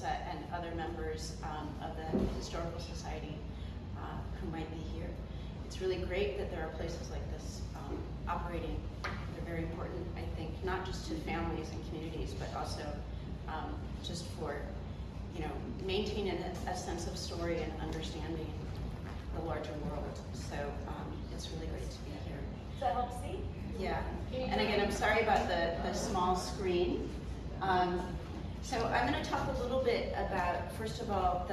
Melissa and other members of the Historical Society who might be here. It's really great that there are places like this operating. They're very important, I think, not just to families and communities, but also just for, maintaining a sense of story and understanding the larger world. So it's really great to be here. Does that help see? Yeah. And again, I'm sorry about the small screen. So I'm going to talk a little bit about, first of all,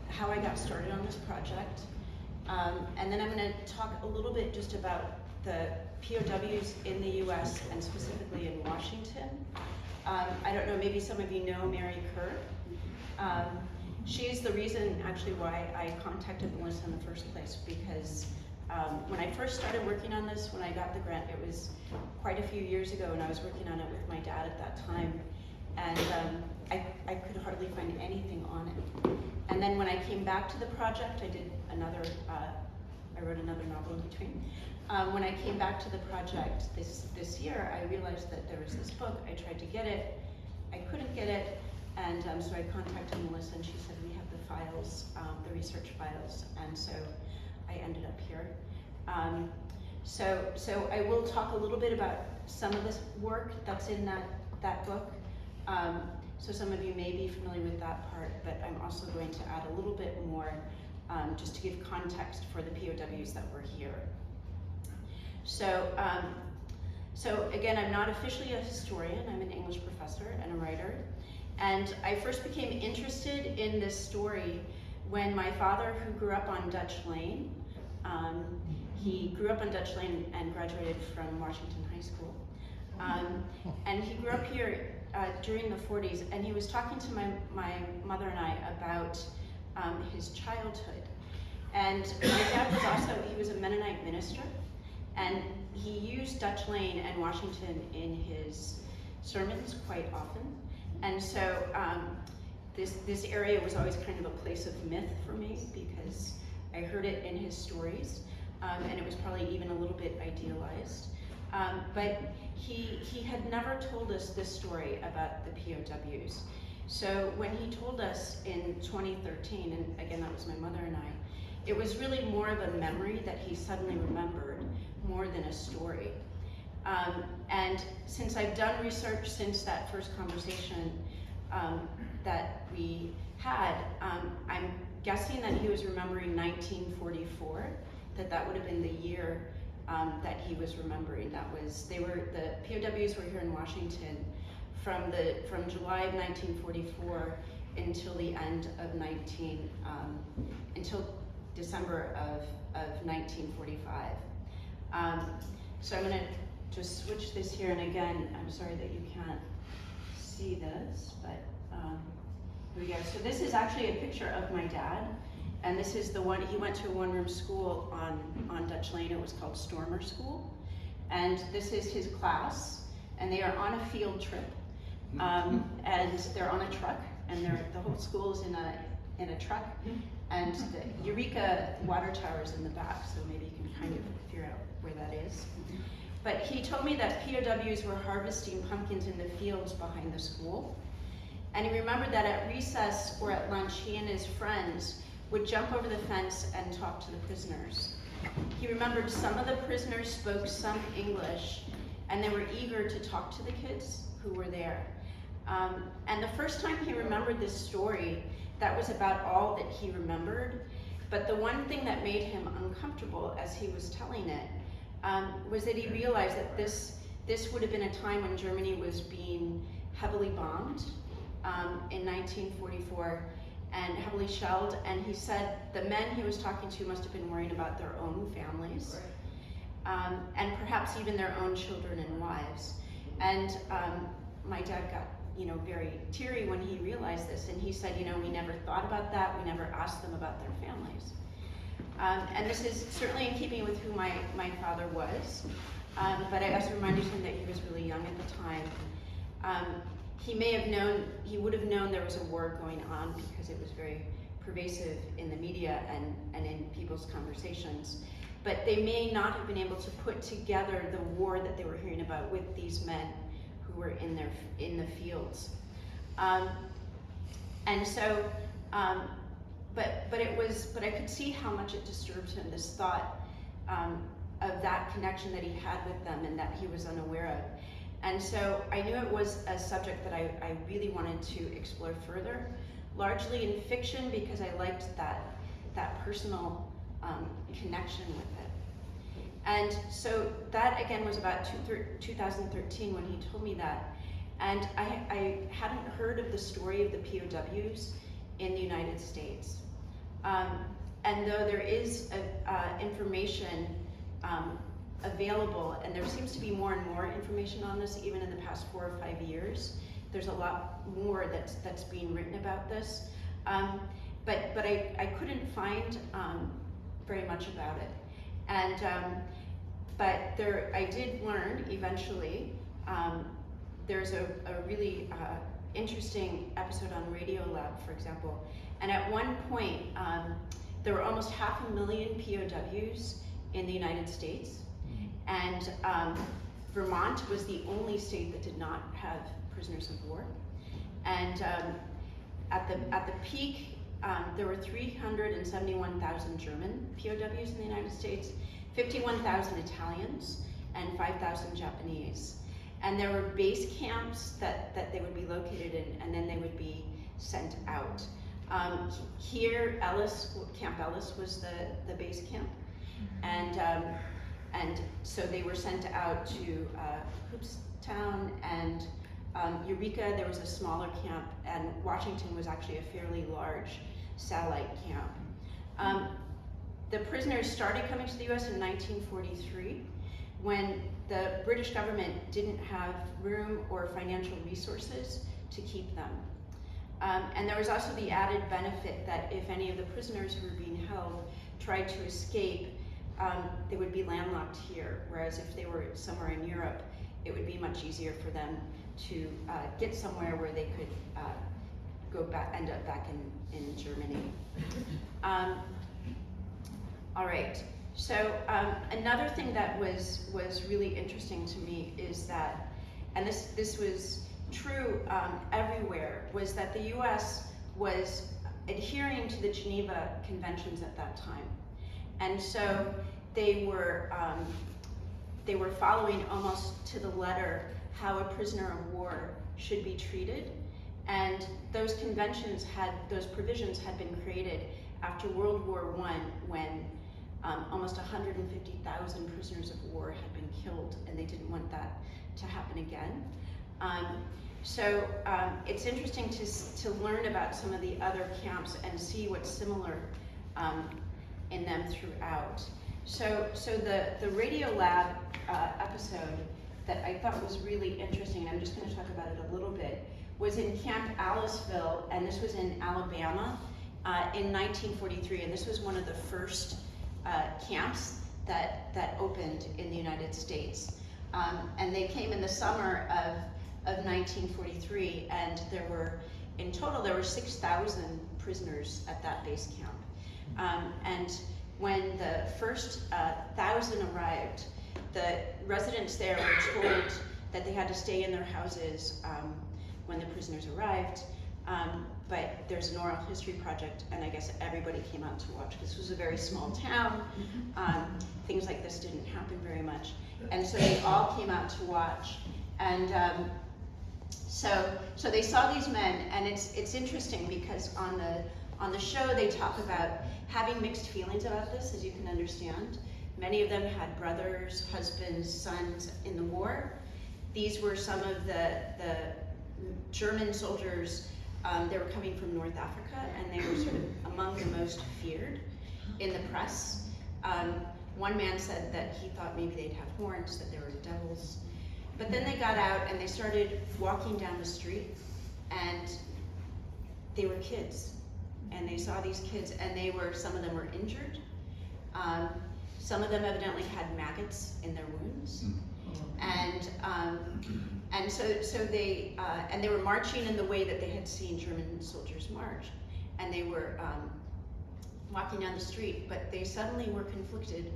how I got started on this project. And then I'm going to talk a little bit just about the POWs in the US and specifically in Washington. I don't know, maybe some of you know Mary Kerr. She's the reason actually why I contacted Melissa in the first place, because when I first started working on this, when I got the grant, it was quite a few years ago, and I was working on it with my dad at that time, and I could hardly find anything on it. And then when I came back to the project, I wrote another novel in between. When I came back to the project this year, I realized that there was this book. I tried to get it, I couldn't get it, and so I contacted Melissa, and she said, we have the files, the research files, and so I ended up here. So I will talk a little bit about some of this work that's in that book. So some of you may be familiar with that part, but I'm also going to add a little bit more just to give context for the POWs that were here. So again, I'm not officially a historian. I'm an English professor and a writer. And I first became interested in this story when my father, who grew up on Dutch Lane, he grew up on Dutch Lane and graduated from Washington High School. And he grew up here during the 40s, and he was talking to my mother and I about his childhood. And my dad was also, he was a Mennonite minister, and he used Dutch Lane and Washington in his sermons quite often. And so this area was always kind of a place of myth for me, because I heard it in his stories, and it was probably even a little bit idealized. But he had never told us this story about the POWs. So when he told us in 2013, and again, that was my mother and I, it was really more of a memory that he suddenly remembered more than a story. And since I've done research since that first conversation that we had, I'm guessing that he was remembering 1944, that would have been the year that he was remembering. The POWs were here in Washington from July of 1944 until the end of until December of 1945. So I'm going to just switch this here, and again, I'm sorry that you can't see this, but here we go. So this is actually a picture of my dad, and this is the one, he went to a one-room school on Dutch Lane. It was called Stormer School, and this is his class, and they are on a field trip, and they're on a truck, and the whole school is in a truck, and the Eureka water tower is in the back, so maybe you can kind of figure out where that is. But he told me that POWs were harvesting pumpkins in the fields behind the school. And he remembered that at recess or at lunch, he and his friends would jump over the fence and talk to the prisoners. He remembered some of the prisoners spoke some English, and they were eager to talk to the kids who were there. And the first time he remembered this story, that was about all that he remembered. But the one thing that made him uncomfortable as he was telling it was that he realized that this would have been a time when Germany was being heavily bombed in 1944 and heavily shelled. And he said the men he was talking to must have been worrying about their own families, and perhaps even their own children and wives. And my dad got very teary when he realized this, and he said, we never thought about that. We never asked them about their families. And this is certainly in keeping with who my father was, but I also reminded him that he was really young at the time. He would have known there was a war going on because it was very pervasive in the media and in people's conversations. But they may not have been able to put together the war that they were hearing about with these men who were in the fields. And so, but I could see how much it disturbed him, this thought of that connection that he had with them and that he was unaware of. And so I knew it was a subject that I really wanted to explore further, largely in fiction because I liked that personal connection with it. And so that again was about 2013 when he told me that. And I hadn't heard of the story of the POWs in the United States. And though there is information available, and there seems to be more and more information on this even in the past 4 or 5 years, there's a lot more that's being written about this. But I couldn't find very much about it. And but I did learn eventually. There's a really interesting episode on Radiolab, for example. And at one point, there were almost 500,000 POWs in the United States. And Vermont was the only state that did not have prisoners of war. And at the peak, there were 371,000 German POWs in the United States, 51,000 Italians, and 5,000 Japanese. And there were base camps that they would be located in, and then they would be sent out. Here, Camp Ellis was the base camp, and so they were sent out to Hoopstown and Eureka. There was a smaller camp, and Washington was actually a fairly large satellite camp. The prisoners started coming to the U.S. in 1943, when the British government didn't have room or financial resources to keep them. And there was also the added benefit that if any of the prisoners who were being held tried to escape, they would be landlocked here, whereas if they were somewhere in Europe, it would be much easier for them to get somewhere where they could end up back in Germany. All right. So another thing that was really interesting to me is that, and this was true everywhere, was that the U.S. was adhering to the Geneva Conventions at that time, and so they were following almost to the letter how a prisoner of war should be treated, and those provisions had been created after World War I, when almost 150,000 prisoners of war had been killed, and they didn't want that to happen again. So it's interesting to learn about some of the other camps and see what's similar in them throughout. So the Radiolab episode that I thought was really interesting, and I'm just going to talk about it a little bit, was in Camp Aliceville, and this was in Alabama in 1943, and this was one of the first camps that opened in the United States. And they came in the summer of 1943, and in total there were 6,000 prisoners at that base camp. And when the first 1,000 arrived, the residents there were told that they had to stay in their houses when the prisoners arrived. But there's an oral history project, and I guess everybody came out to watch. This was a very small town. Things like this didn't happen very much. And so they all came out to watch. And so they saw these men, and it's interesting because on the show they talk about having mixed feelings about this, as you can understand. Many of them had brothers, husbands, sons in the war. These were some of the German soldiers. They were coming from North Africa, and they were sort of among the most feared in the press. One man said that he thought maybe they'd have horns, that they were devils. But then they got out and they started walking down the street, and they were kids. And they saw these kids, and some of them were injured. Some of them evidently had maggots in their wounds. And so they were marching in the way that they had seen German soldiers march, and they were walking down the street, but they suddenly were conflicted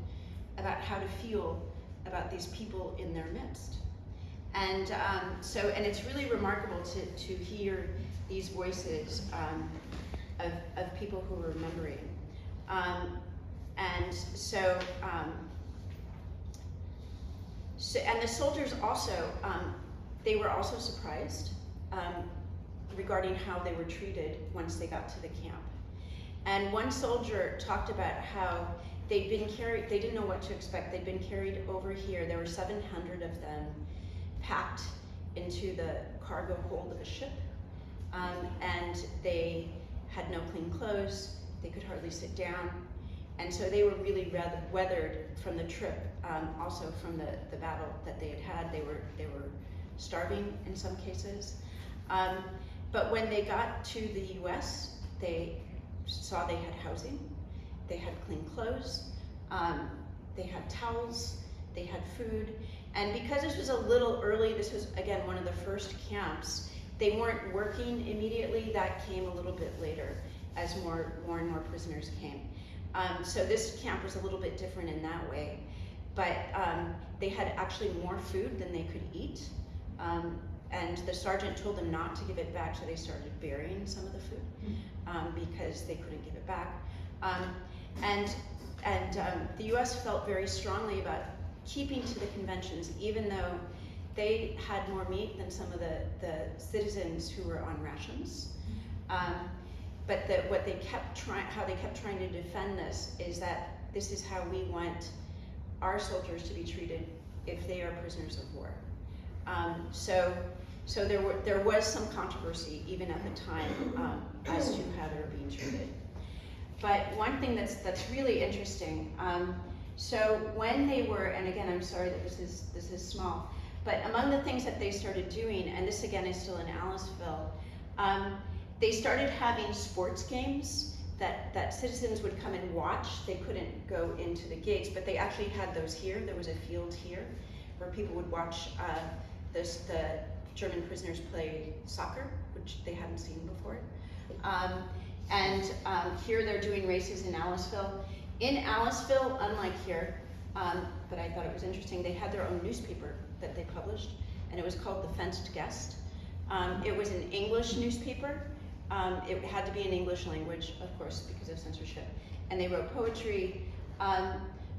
about how to feel about these people in their midst. And and it's really remarkable to hear these voices of people who are remembering. And the soldiers also, they were also surprised regarding how they were treated once they got to the camp. And one soldier talked about how they'd been carried, they didn't know what to expect, they'd been carried over here, there were 700 of them packed into the cargo hold of a ship, and they had no clean clothes, they could hardly sit down, and so they were really rather weathered from the trip, also from the battle that they had had. They were starving in some cases. But when they got to the US, they saw they had housing, they had clean clothes, they had towels, they had food. And because this was a little early, this was again one of the first camps, they weren't working immediately. That came a little bit later as more and more prisoners came. So this camp was a little bit different in that way, but they had actually more food than they could eat. And the sergeant told them not to give it back, so they started burying some of the food because they couldn't give it back. The US felt very strongly about keeping to the conventions, even though they had more meat than some of the citizens who were on rations. But how they kept trying to defend this is that this is how we want our soldiers to be treated if they are prisoners of war. So there was some controversy even at the time as to how they were being treated. But one thing that's really interesting. So when they were, and again, I'm sorry that this is small, but among the things that they started doing, and this again is still in Aliceville, they started having sports games that citizens would come and watch. They couldn't go into the gates, but they actually had those here. There was a field here where people would watch the German prisoners play soccer, which they hadn't seen before. Here they're doing races in Aliceville. In Aliceville, unlike here, but I thought it was interesting, they had their own newspaper that they published, and it was called The Fenced Guest. It was an English newspaper. It had to be in English language, of course, because of censorship. And they wrote poetry.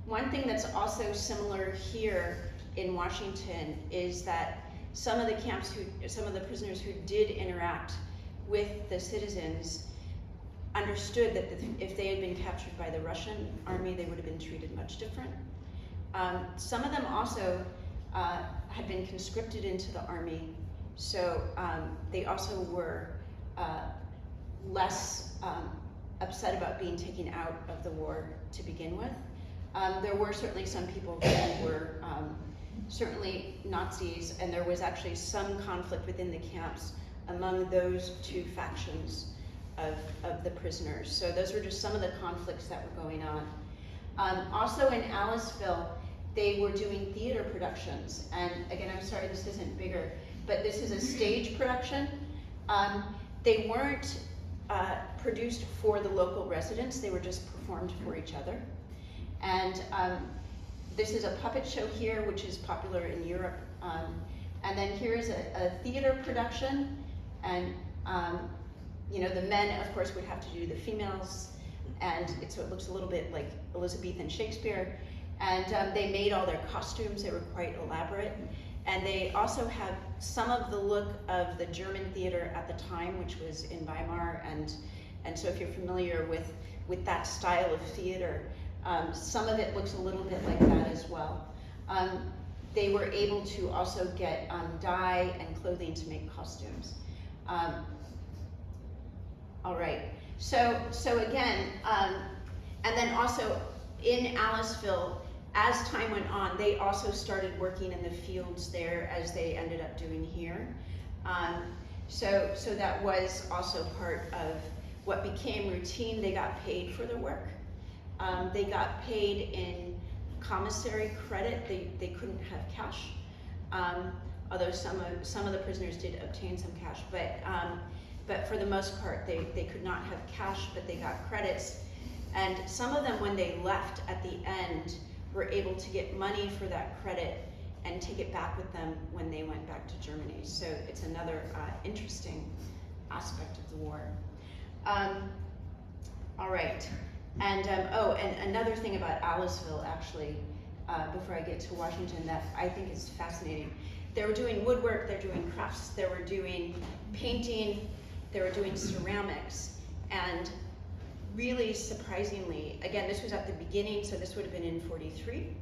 One thing that's also similar here in Washington is that some of the prisoners who did interact with the citizens understood that if they had been captured by the Russian army, they would have been treated much different. Some of them also had been conscripted into the army, so they also were less upset about being taken out of the war to begin with. There were certainly some people who were certainly Nazis, and there was actually some conflict within the camps among those two factions of the prisoners. So those were just some of the conflicts that were going on. Also in Aliceville, they were doing theater productions. And again, I'm sorry this isn't bigger, but this is a stage production. They weren't produced for the local residents, they were just performed for each other. And this is a puppet show here, which is popular in Europe. And then here is a theater production, and the men, of course, would have to do the females, and so it looks a little bit like Elizabethan Shakespeare. And they made all their costumes, they were quite elaborate. And they also have some of the look of the German theater at the time, which was in Weimar, and so if you're familiar with that style of theater, some of it looks a little bit like that as well. They were able to also get dye and clothing to make costumes. All right, so again, and then also in Aliceville, as time went on, they also started working in the fields there, as they ended up doing here. So that was also part of what became routine. They got paid for their work. They got paid in commissary credit. They couldn't have cash, although some of the prisoners did obtain some cash. But for the most part, they could not have cash, but they got credits. And some of them, when they left at the end, were able to get money for that credit and take it back with them when they went back to Germany. So it's another interesting aspect of the war. All right, and and another thing about Aliceville, actually, before I get to Washington, that I think is fascinating. They were doing woodwork, they were doing crafts, they were doing painting, they were doing ceramics, and really surprisingly, again, this was at the beginning, so this would have been in 43.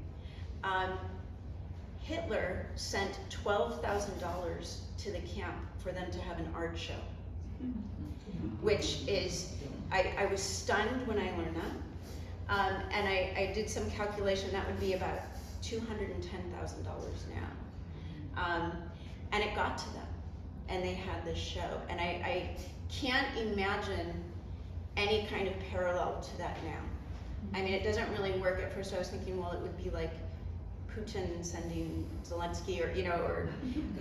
Hitler sent $12,000 to the camp for them to have an art show, which is, I was stunned when I learned that. And I did some calculation, that would be about $210,000 now. And it got to them, and they had this show. And I can't imagine any kind of parallel to that now. I mean, it doesn't really work. At first I was thinking, well, it would be like Putin sending Zelensky, or, you know, or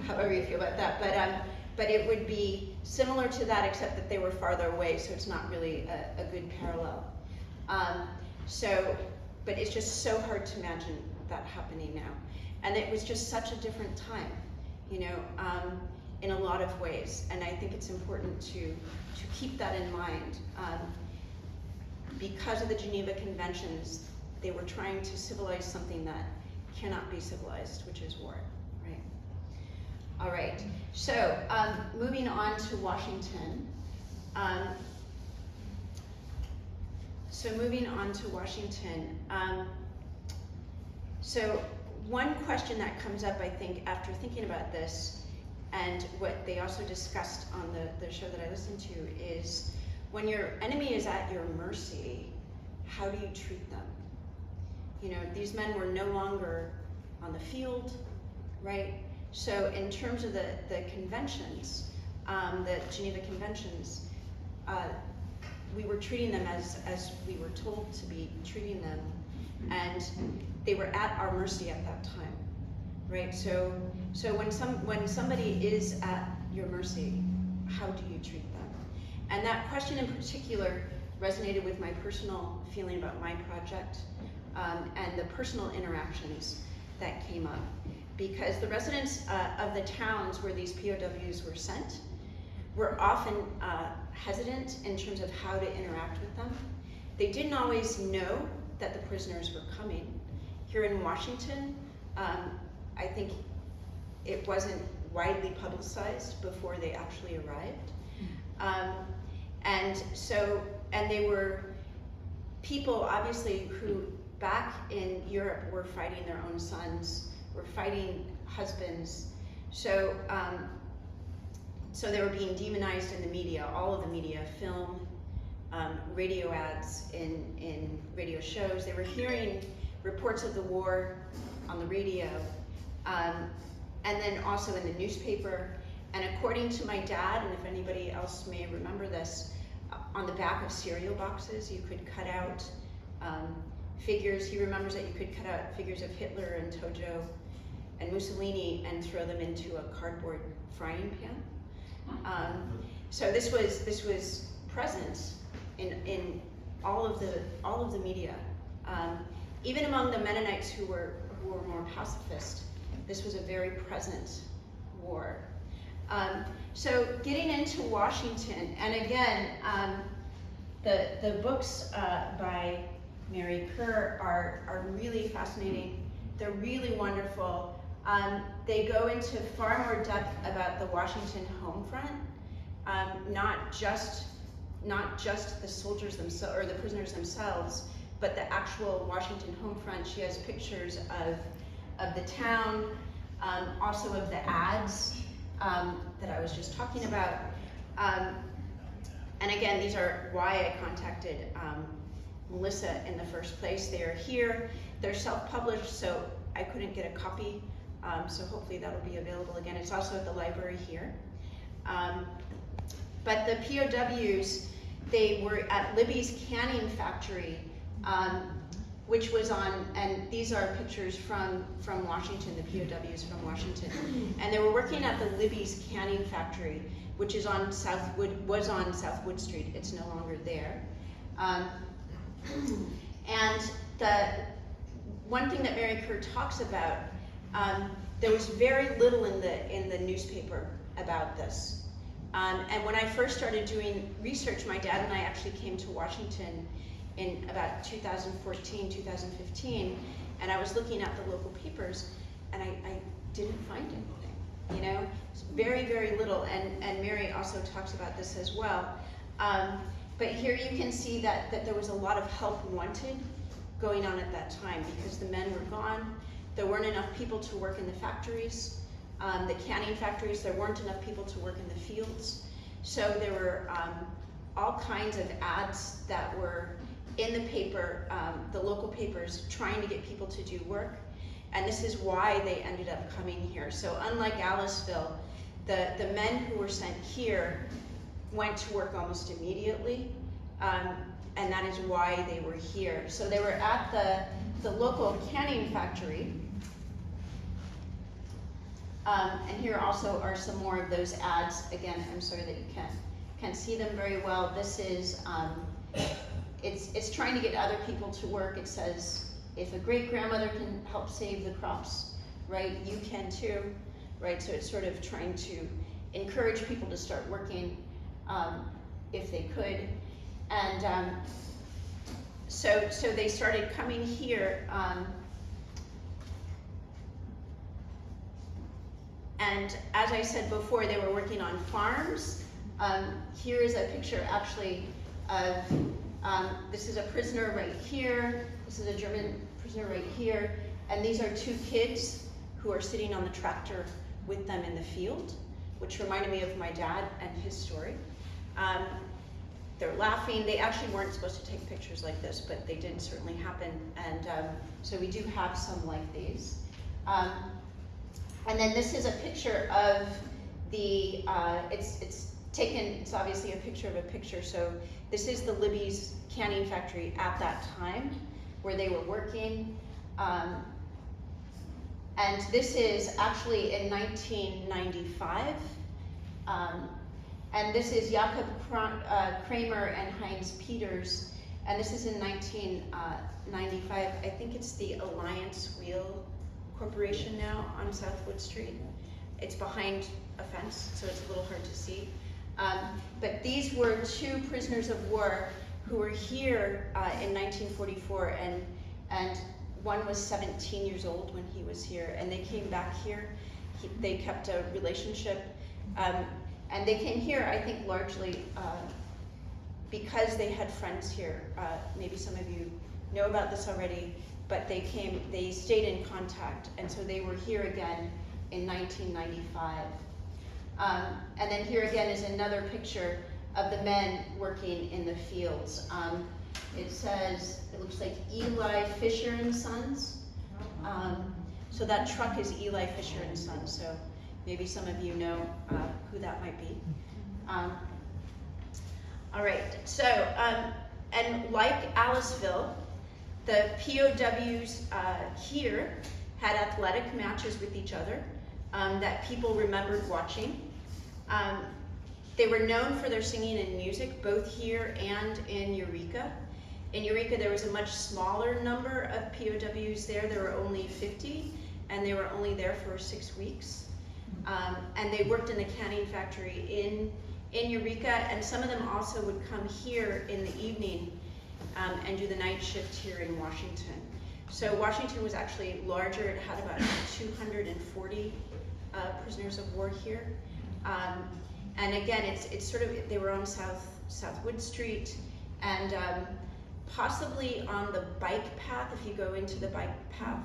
however you feel about that. But it would be similar to that, except that they were farther away, so it's not really a good parallel. But it's just so hard to imagine that happening now. And it was just such a different time, you know, in a lot of ways. And I think it's important to keep that in mind. Because of the Geneva Conventions, they were trying to civilize something that cannot be civilized, which is war, right? All right, so moving on to Washington. So one question that comes up, I think, after thinking about this, and what they also discussed on the show that I listened to, is when your enemy is at your mercy, how do you treat them? You know, these men were no longer on the field, right? So in terms of the conventions, the Geneva Conventions, we were treating them as we were told to be treating them, and they were at our mercy at that time, right? So when somebody is at your mercy, how do you treat them? And that question in particular resonated with my personal feeling about my project, and the personal interactions that came up, because the residents of the towns where these POWs were sent were often hesitant in terms of how to interact with them. They didn't always know that the prisoners were coming. Here in Washington, I think it wasn't widely publicized before they actually arrived. And they were people, obviously, who back in Europe were fighting their own sons, were fighting husbands. So they were being demonized in the media, all of the media, film, radio ads, in radio shows. They were hearing reports of the war on the radio, and then also in the newspaper. And according to my dad, and if anybody else may remember this, on the back of cereal boxes, you could cut out figures. He remembers that you could cut out figures of Hitler and Tojo and Mussolini and throw them into a cardboard frying pan. So this was present in all of the media. Even among the Mennonites who were more pacifist, this was a very present war. So getting into Washington, and again, the books by Mary Kerr are really fascinating. They're really wonderful. They go into far more depth about the Washington home front, not just the soldiers themselves or the prisoners themselves, but the actual Washington home front. She has pictures of the town, also of the ads that I was just talking about. And again, these are why I contacted Melissa in the first place. They are here. They're self-published, so I couldn't get a copy. So hopefully that'll be available again. It's also at the library here. But the POWs, they were at Libby's canning factory, which was on, and these are pictures from Washington, the POWs from Washington. And they were working at the Libby's canning factory, which is on was on South Wood Street. It's no longer there. And the one thing that Mary Kerr talks about there was very little in the newspaper about this. And when I first started doing research, my dad and I actually came to Washington in about 2014, 2015, and I was looking at the local papers, and I didn't find anything, you know? It's very, very little, and Mary also talks about this as well. But here you can see that there was a lot of help wanted going on at that time because the men were gone. There weren't enough people to work in the factories, the canning factories. There weren't enough people to work in the fields. So there were all kinds of ads that were in the paper, the local papers, trying to get people to do work. And this is why they ended up coming here. So unlike Aliceville, the men who were sent here went to work almost immediately, and that is why they were here. So they were at the local canning factory, and here also are some more of those ads. Again, I'm sorry that you can't see them very well. This is, it's trying to get other people to work. It says, if a great-grandmother can help save the crops, right, you can too, right? So it's sort of trying to encourage people to start working if they could. And so they started coming here, and as I said before, they were working on farms. Here is a picture actually of, this is a prisoner right here, this is a German prisoner right here, and these are two kids who are sitting on the tractor with them in the field, which reminded me of my dad and his story. They're laughing. They actually weren't supposed to take pictures like this, but they did certainly happen, and so we do have some like these. And then this is a picture of the, it's obviously a picture of a picture, so this is the Libby's canning factory at that time, where they were working. And this is actually in 1995. And this is Jakob Kramer and Heinz Peters, and this is in 1995. I think it's the Alliance Wheel Corporation now on Southwood Street. It's behind a fence, so it's a little hard to see. But these were two prisoners of war who were here in 1944, and one was 17 years old when he was here, and they came back here. They kept a relationship. And they came here, I think, largely because they had friends here. Maybe some of you know about this already, but they stayed in contact, and so they were here again in 1995. And then here again is another picture of the men working in the fields. It says, it looks like Eli Fisher and Sons. So that truck is Eli Fisher and Sons. So maybe some of you know who that might be. All right, so, and like Aliceville, the POWs here had athletic matches with each other that people remembered watching. They were known for their singing and music, both here and in Eureka. In Eureka, there was a much smaller number of POWs there. There were only 50, and they were only there for 6 weeks. And they worked in the canning factory in Eureka, and some of them also would come here in the evening and do the night shift here in Washington. So Washington was actually larger. It had about 240 prisoners of war here. And again, it's sort of, they were on Southwood Street, and possibly on the bike path. If you go into the bike path,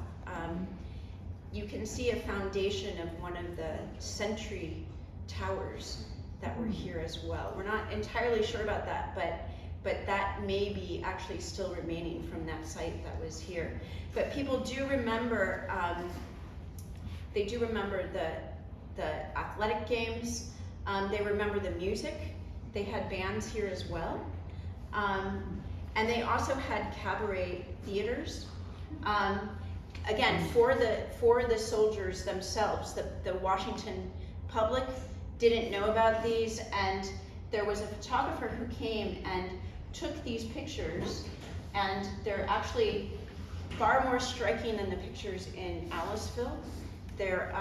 you can see a foundation of one of the sentry towers that were here as well. We're not entirely sure about that, but that may be actually still remaining from that site that was here. But people do remember, they do remember the athletic games. They remember the music. They had bands here as well. And they also had cabaret theaters. Again, for the soldiers themselves, the Washington public didn't know about these, and there was a photographer who came and took these pictures, and they're actually far more striking than the pictures in Aliceville. They're,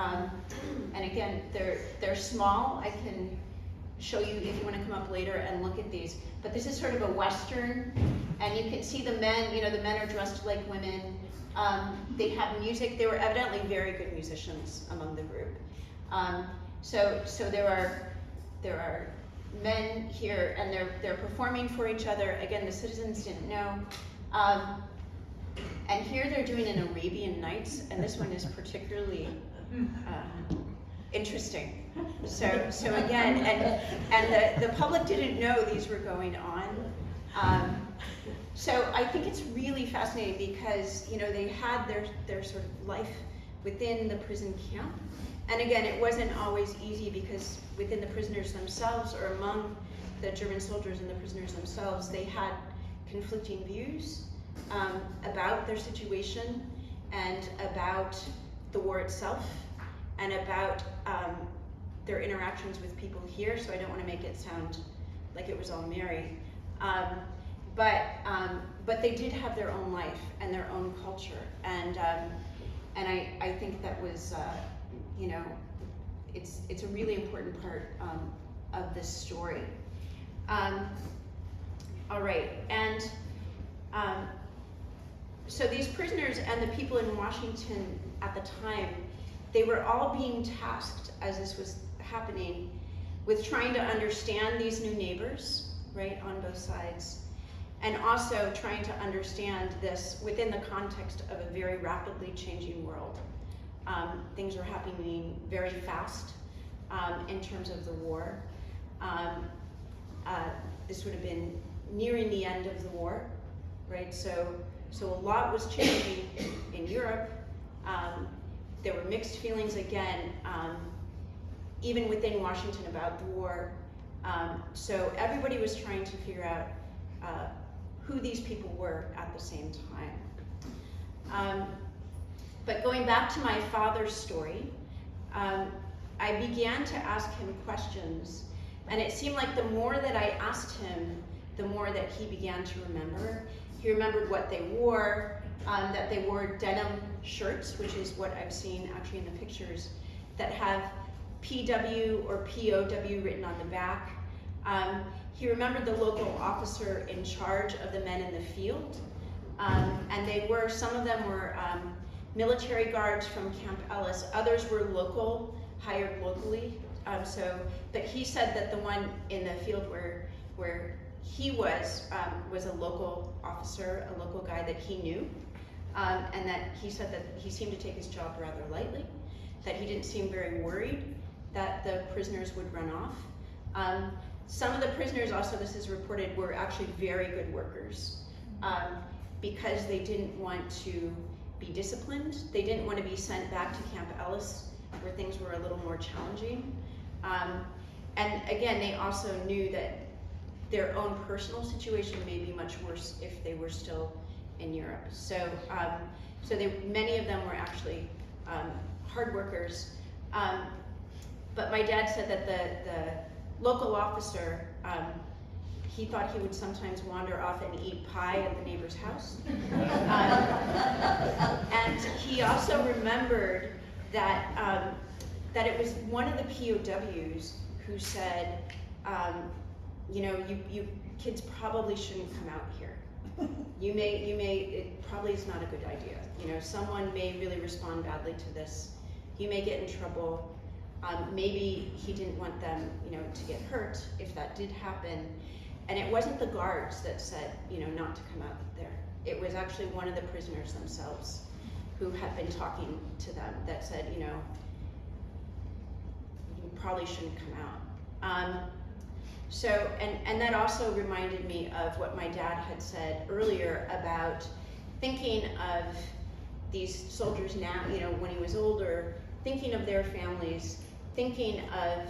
and again, they're small. I can show you if you want to come up later and look at these. But this is sort of a Western, and you can see the men, the men are dressed like women. They have music. They were evidently very good musicians among the group. So there are men here, and they're performing for each other. Again, the citizens didn't know. And here they're doing an Arabian Nights, and this one is particularly interesting. So again, and the public didn't know these were going on. So I think it's really fascinating because they had their sort of life within the prison camp. And again, it wasn't always easy because within the prisoners themselves, or among the German soldiers and the prisoners themselves, they had conflicting views about their situation and about the war itself and about their interactions with people here. So I don't want to make it sound like it was all merry. But they did have their own life and their own culture. And I think that was, it's a really important part of this story. All right, and so these prisoners and the people in Washington at the time, they were all being tasked, as this was happening, with trying to understand these new neighbors, right, on both sides, and also trying to understand this within the context of a very rapidly changing world. Things were happening very fast in terms of the war. This would have been nearing the end of the war, right? So a lot was changing in Europe. There were mixed feelings again, even within Washington about the war. So everybody was trying to figure out who these people were at the same time. But going back to my father's story, I began to ask him questions, and it seemed like the more that I asked him, the more that he began to remember. He remembered what they wore, that they wore denim shirts, which is what I've seen actually in the pictures, that have PW or POW written on the back. He remembered the local officer in charge of the men in the field, and some of them were military guards from Camp Ellis. Others were local, hired locally. But he said that the one in the field where he was a local officer, a local guy that he knew, and that he said that he seemed to take his job rather lightly, that he didn't seem very worried that the prisoners would run off. Some of the prisoners, also this is reported, were actually very good workers because they didn't want to be disciplined. They didn't want to be sent back to Camp Ellis where things were a little more challenging. And again, they also knew that their own personal situation may be much worse if they were still in Europe. So many of them were actually hard workers. But my dad said that the local officer, he thought he would sometimes wander off and eat pie at the neighbor's house. And he also remembered that it was one of the POWs who said, you kids probably shouldn't come out here. It probably is not a good idea. Someone may really respond badly to this. You may get in trouble. Maybe he didn't want them, to get hurt if that did happen. And it wasn't the guards that said, not to come out there. It was actually one of the prisoners themselves who had been talking to them that said, you probably shouldn't come out. And that also reminded me of what my dad had said earlier about thinking of these soldiers now, when he was older, thinking of their families, thinking of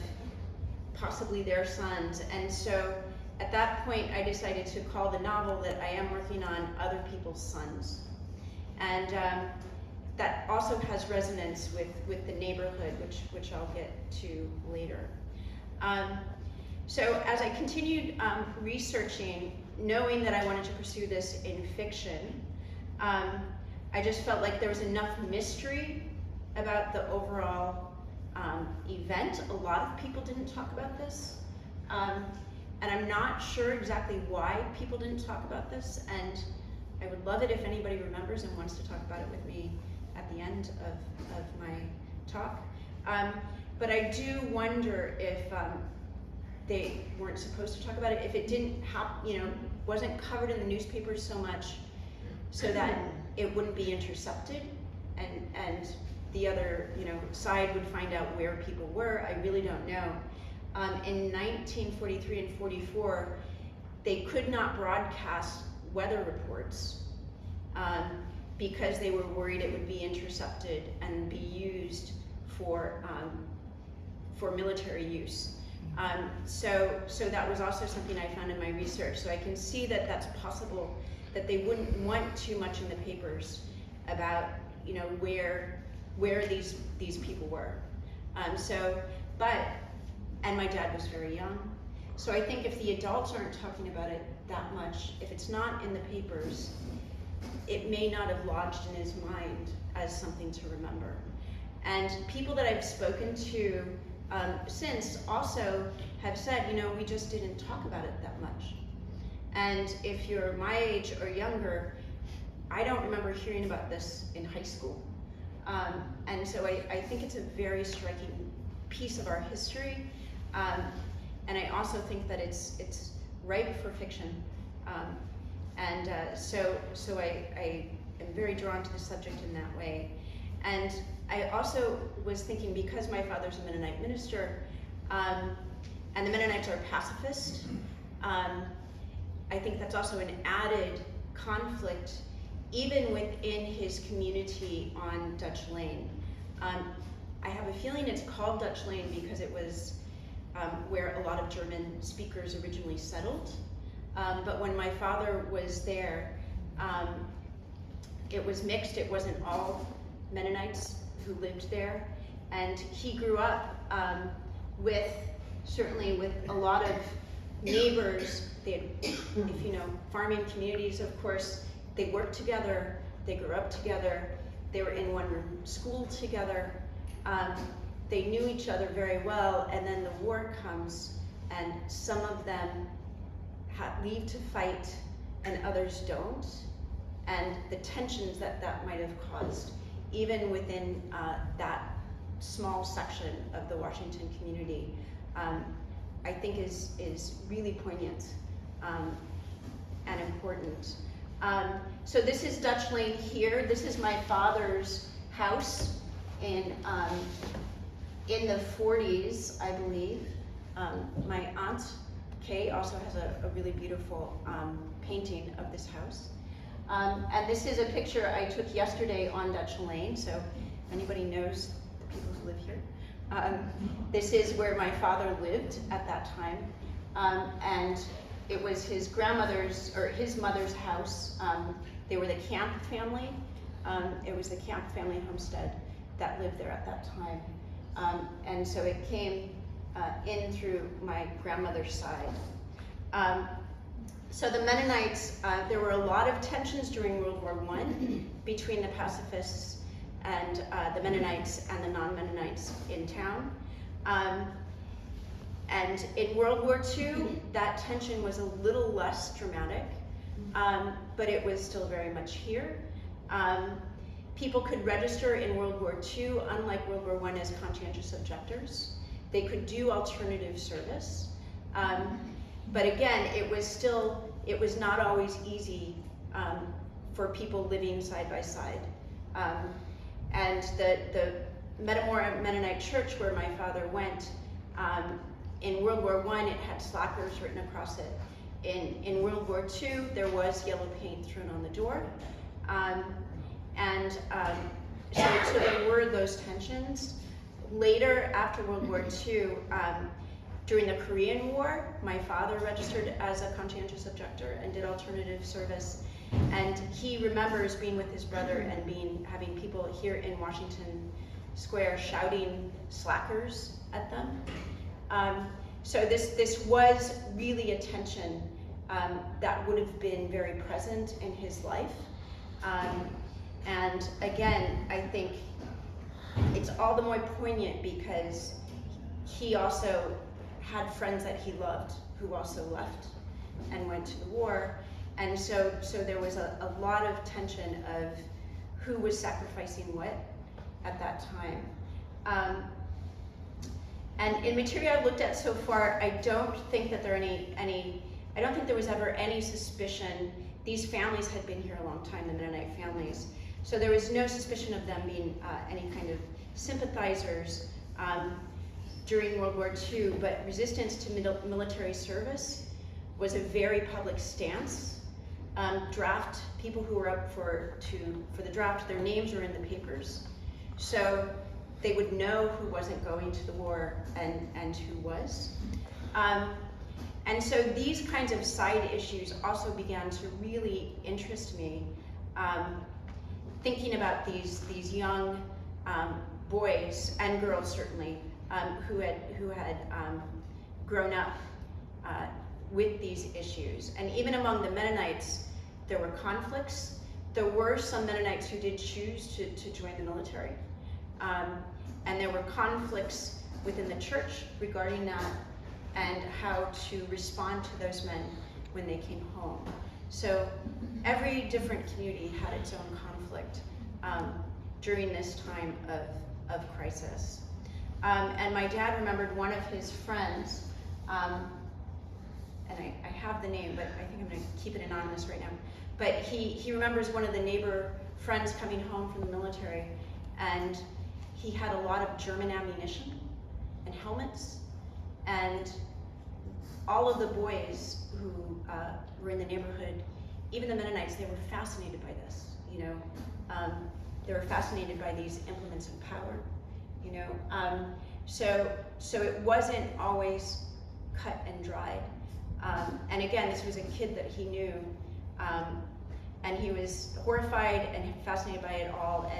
possibly their sons. And so at that point, I decided to call the novel that I am working on Other People's Sons. And that also has resonance with the neighborhood, which I'll get to later. So as I continued researching, knowing that I wanted to pursue this in fiction, I just felt like there was enough mystery about the overall event. A lot of people didn't talk about this. And I'm not sure exactly why people didn't talk about this, and I would love it if anybody remembers and wants to talk about it with me at the end of my talk. But I do wonder if they weren't supposed to talk about it, if it didn't wasn't covered in the newspapers so much so that it wouldn't be intercepted and the other side would find out where people were. I really don't know. In 1943 and 44, they could not broadcast weather reports because they were worried it would be intercepted and be used for military use. So that was also something I found in my research. So I can see that that's possible, that they wouldn't want too much in the papers about where these people were. And my dad was very young. So I think if the adults aren't talking about it that much, if it's not in the papers, it may not have lodged in his mind as something to remember. And people that I've spoken to since also have said, we just didn't talk about it that much. And if you're my age or younger, I don't remember hearing about this in high school. And so I think it's a very striking piece of our history. And I also think that it's ripe for fiction. So I am very drawn to the subject in that way. And I also was thinking, because my father's a Mennonite minister, and the Mennonites are pacifist, I think that's also an added conflict, even within his community on Dutch Lane. I have a feeling it's called Dutch Lane because it was where a lot of German speakers originally settled. But when my father was there, it was mixed. It wasn't all Mennonites who lived there. And he grew up certainly with a lot of neighbors. They had, if you know, farming communities, of course, they worked together, they grew up together, they were in one room school together. They knew each other very well, and then the war comes, and some of them leave to fight, and others don't. And the tensions that might have caused, even within that small section of the Washington community, I think is really poignant and important. So this is Dutch Lane here. This is my father's house in the 40s, I believe. My aunt Kay also has a really beautiful painting of this house. And this is a picture I took yesterday on Dutch Lane, so if anybody knows the people who live here. This is where my father lived at that time. And it was his grandmother's, or his mother's house. They were the Camp family. It was the Camp family homestead that lived there at that time. And so it came in through my grandmother's side. So the Mennonites, there were a lot of tensions during World War I between the pacifists and the Mennonites and the non-Mennonites in town. And in World War II, that tension was a little less dramatic, but it was still very much here. People could register in World War II, unlike World War I, as conscientious objectors. They could do alternative service. But again, it was not always easy for people living side by side. And the Metamora Mennonite Church, where my father went, in World War I, it had slackers written across it. In World War II, there was yellow paint thrown on the door. So there were those tensions. Later, after World War II, during the Korean War, my father registered as a conscientious objector and did alternative service. And he remembers being with his brother and having people here in Washington Square shouting slackers at them. So this was really a tension that would have been very present in his life. And again, I think it's all the more poignant because he also had friends that he loved who also left and went to the war. And so there was a lot of tension of who was sacrificing what at that time. And in material I've looked at so far, I don't think that there are I don't think there was ever any suspicion. These families had been here a long time, the Mennonite families. So there was no suspicion of them being any kind of sympathizers during World War II, but resistance to military service was a very public stance. Draft, people who were up for the draft, their names were in the papers. So they would know who wasn't going to the war and who was. And so these kinds of side issues also began to really interest me, thinking about these young boys and girls certainly who had grown up with these issues. And even among the Mennonites, there were conflicts. There were some Mennonites who did choose to join the military. And there were conflicts within the church regarding that and how to respond to those men when they came home. So every different community had its own conflict during this time of crisis. And my dad remembered one of his friends, and I have the name, but I think I'm going to keep it anonymous right now. But he remembers one of the neighbor friends coming home from the military, and he had a lot of German ammunition and helmets, and all of the boys who were in the neighborhood, even the Mennonites, they were fascinated by this, you know. They were fascinated by these implements of power, you know. So it wasn't always cut and dried. And again, this was a kid that he knew, and he was horrified and fascinated by it all.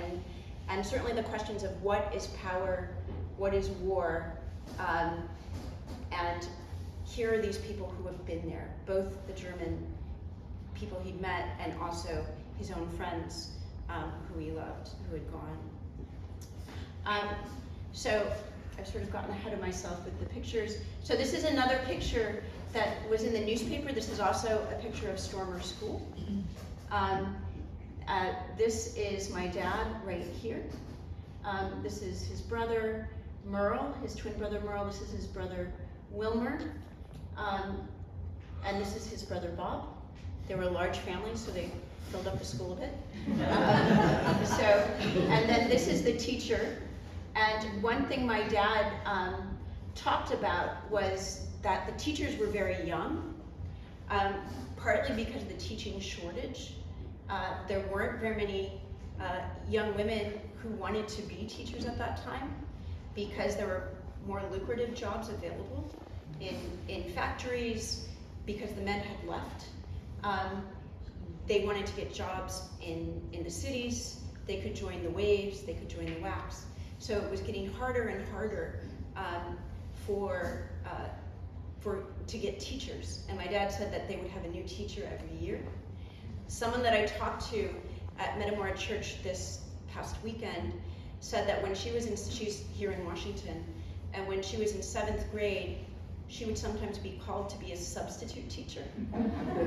And certainly the questions of what is power, what is war, and here are these people who have been there, both the German people he'd met and also his own friends who he loved, who had gone. So I've sort of gotten ahead of myself with the pictures. So this is another picture that was in the newspaper. This is also a picture of Stormer School. This is my dad right here. This is his brother Merle, his twin brother Merle. This is his brother Wilmer. And this is his brother Bob. They were a large family, so they filled up the school a bit. And then this is the teacher. And one thing my dad talked about was that the teachers were very young, partly because of the teaching shortage. There weren't very many young women who wanted to be teachers at that time because there were more lucrative jobs available in factories because the men had left. They wanted to get jobs in the cities. They could join the WWIIs, they could join the WWACs. So it was getting harder and harder to get teachers. And my dad said that they would have a new teacher every year. Someone that I talked to at Metamora Church this past weekend said that when she's here in Washington, and when she was in 7th grade, she would sometimes be called to be a substitute teacher,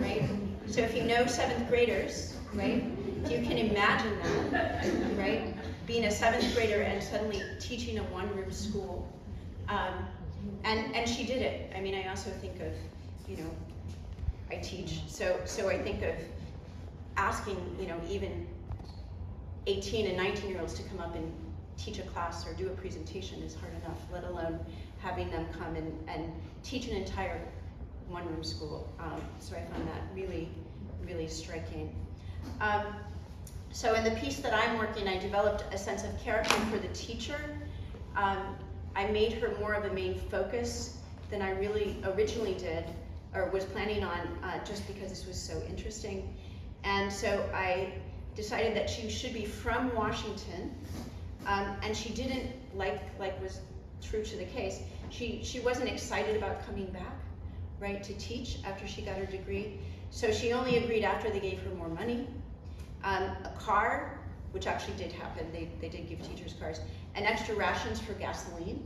right? So if you know 7th graders, right, you can imagine that, right? Being a 7th grader and suddenly teaching a one-room school. And she did it. I mean, I also think of, you know, I teach, so I think of asking, you know, even 18 and 19-year-olds to come up and teach a class or do a presentation is hard enough, let alone having them come and teach an entire one-room school. So I found that really, really striking. So in the piece that I'm working, I developed a sense of character for the teacher. I made her more of a main focus than I really originally did, or was planning on, just because this was so interesting. And so I decided that she should be from Washington, and she didn't, like was true to the case, she wasn't excited about coming back, right, to teach after she got her degree. So she only agreed after they gave her more money, a car, which actually did happen, they did give teachers cars, and extra rations for gasoline.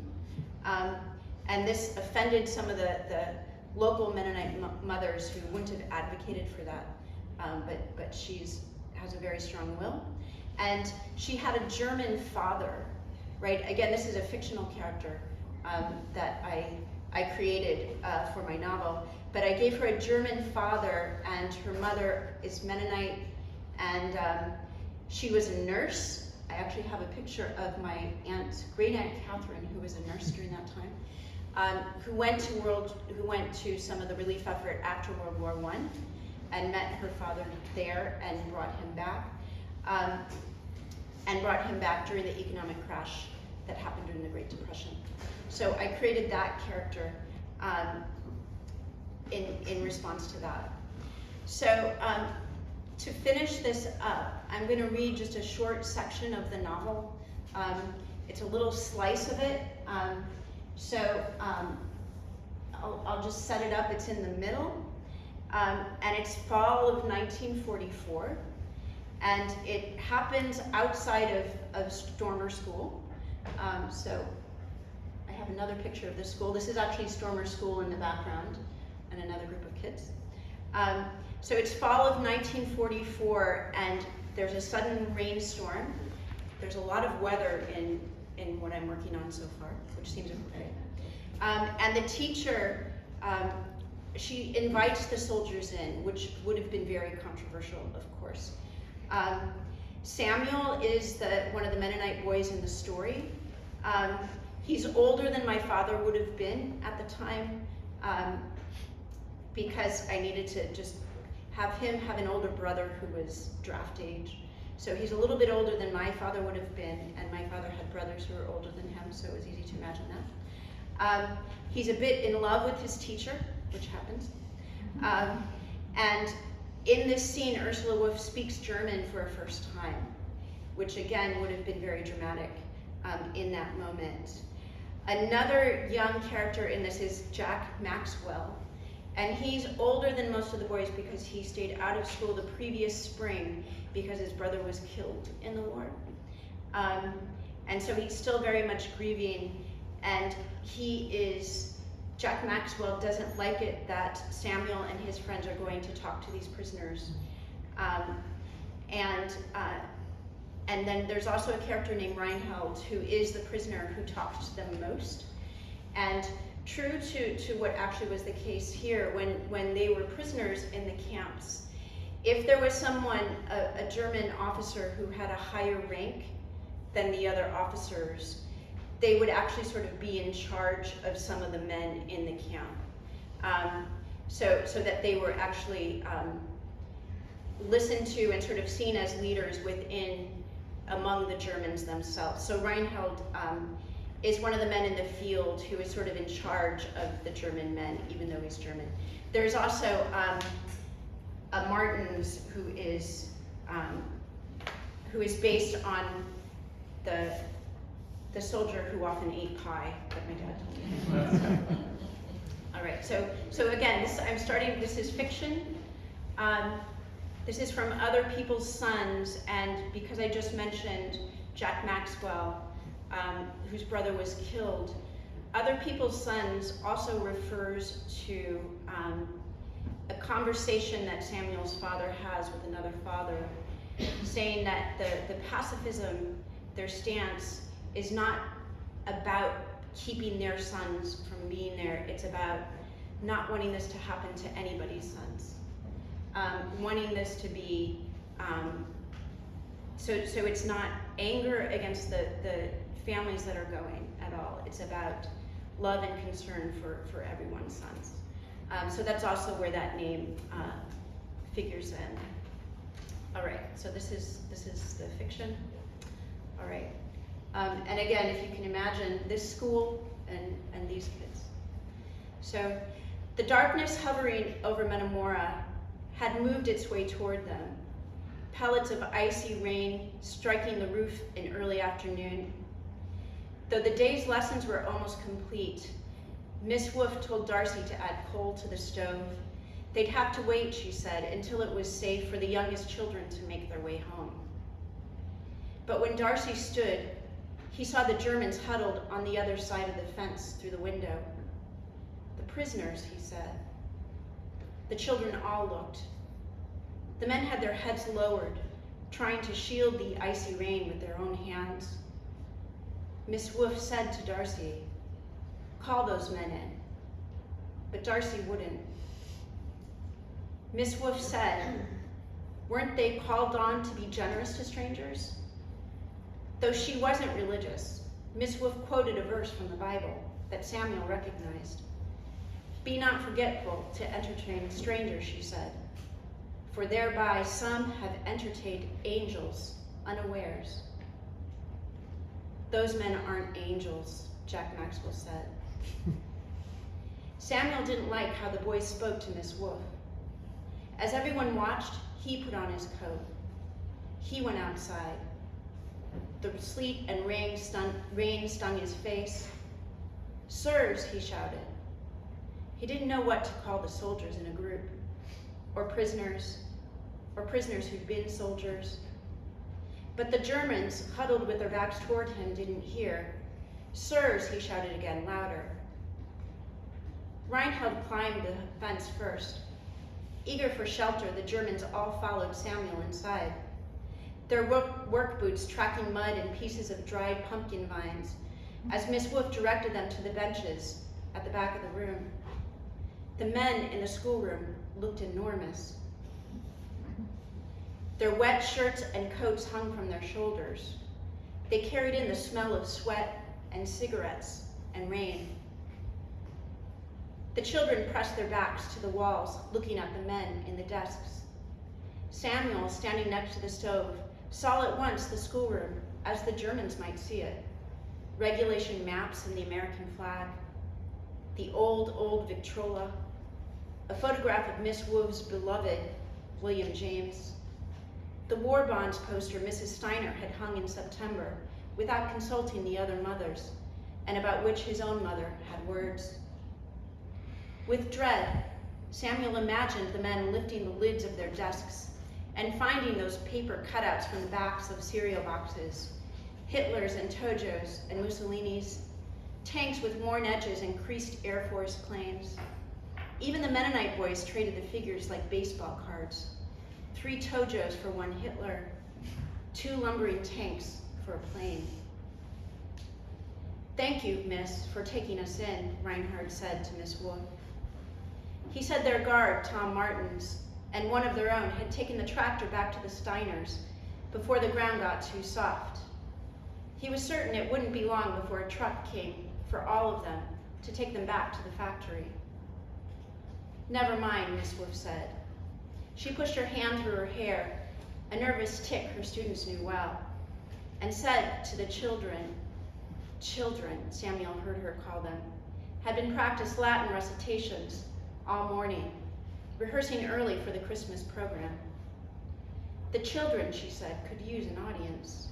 And this offended some of the local Mennonite mothers who wouldn't have advocated for that, but has a very strong will. And she had a German father, right? Again, this is a fictional character that I created for my novel, but I gave her a German father, and her mother is Mennonite, and she was a nurse. I actually have a picture of my great aunt Catherine, who was a nurse during that time, who went to some of the relief effort after World War I, and met her father there and brought him back during the economic crash that happened during the Great Depression. So I created that character in response to that. So to finish this up, I'm going to read just a short section of the novel. It's a little slice of it. I'll just set it up. It's in the middle. And it's fall of 1944. And it happens outside of Stormer School. So I have another picture of the school. This is actually Stormer School in the background, and another group of kids. So it's fall of 1944, and there's a sudden rainstorm. There's a lot of weather in what I'm working on so far, which seems okay. And the teacher, she invites the soldiers in, which would have been very controversial, of course. Samuel is one of the Mennonite boys in the story. He's older than my father would have been at the time, because I needed to just have him have an older brother who was draft age. So he's a little bit older than my father would have been, and my father had brothers who were older than him, so it was easy to imagine that. He's a bit in love with his teacher, which happens. And in this scene, Ursula Wolf speaks German for a first time, which again would have been very dramatic in that moment. Another young character in this is Jack Maxwell, and he's older than most of the boys because he stayed out of school the previous spring because his brother was killed in the war. And so he's still very much grieving, and Jack Maxwell doesn't like it that Samuel and his friends are going to talk to these prisoners. And then there's also a character named Reinhold, who is the prisoner who talks to them most. And true to what actually was the case here, when they were prisoners in the camps, if there was someone, a German officer who had a higher rank than the other officers, they would actually sort of be in charge of some of the men in the camp. So that they were actually listened to and sort of seen as leaders among the Germans themselves. So Reinhold is one of the men in the field who is sort of in charge of the German men, even though he's German. There's also a Martins who is based on the soldier who often ate pie, like my dad told me. All right, so again, this is fiction. This is from other people's sons, and because I just mentioned Jack Maxwell, whose brother was killed, Other People's Sons also refers to a conversation that Samuel's father has with another father, saying that the pacifism, their stance, is not about keeping their sons from being there. It's about not wanting this to happen to anybody's sons. Wanting this to be, so it's not anger against the families that are going at all. It's about love and concern for everyone's sons. So that's also where that name figures in. All right, so this is the fiction. All right, and again, if you can imagine this school and these kids. So the darkness hovering over Metamora had moved its way toward them. Pellets of icy rain striking the roof in early afternoon. Though the day's lessons were almost complete, Miss Wolf told Darcy to add coal to the stove. They'd have to wait, she said, until it was safe for the youngest children to make their way home. But when Darcy stood, He saw the Germans huddled on the other side of the fence through the window. The prisoners, he said. The children all looked. The men had their heads lowered, trying to shield the icy rain with their own hands. Miss Wolf said to Darcy, "Call those men in." But Darcy wouldn't. Miss Wolf said, weren't they called on to be generous to strangers? Though she wasn't religious, Miss Wolf quoted a verse from the Bible that Samuel recognized. "Be not forgetful to entertain strangers," she said, "for thereby some have entertained angels unawares." "Those men aren't angels," Jack Maxwell said. Samuel didn't like how the boys spoke to Miss Wolf. As everyone watched, he put on his coat. He went outside. The sleet and rain stung his face. "Sirs," he shouted. He didn't know what to call the soldiers in a group, or prisoners who'd been soldiers. But the Germans, huddled with their backs toward him, didn't hear. "Sirs," he shouted again, louder. Reinhold climbed the fence first. Eager for shelter, the Germans all followed Samuel inside, their work boots tracking mud and pieces of dried pumpkin vines, as Miss Wolf directed them to the benches at the back of the room. The men in the schoolroom looked enormous. Their wet shirts and coats hung from their shoulders. They carried in the smell of sweat and cigarettes and rain. The children pressed their backs to the walls, looking at the men in the desks. Samuel, standing next to the stove, saw at once the schoolroom as the Germans might see it. Regulation maps and the American flag, the old Victrola, a photograph of Miss Wolf's beloved William James, the war bonds poster Mrs. Steiner had hung in September without consulting the other mothers, and about which his own mother had words. With dread, Samuel imagined the men lifting the lids of their desks and finding those paper cutouts from the backs of cereal boxes, Hitlers and Tojos and Mussolinis, tanks with worn edges and creased Air Force planes. Even the Mennonite boys traded the figures like baseball cards. 3 Tojos for 1 Hitler, 2 lumbering tanks for a plane. "Thank you, miss, for taking us in," Reinhard said to Miss Wolf. He said their guard, Tom Martins, and one of their own had taken the tractor back to the Steiners before the ground got too soft. He was certain it wouldn't be long before a truck came for all of them to take them back to the factory. "Never mind," Miss Wolf said. She pushed her hand through her hair, a nervous tic her students knew well, and said to the children, Samuel heard her call them, had been practiced Latin recitations all morning, rehearsing early for the Christmas program. The children, she said, could use an audience.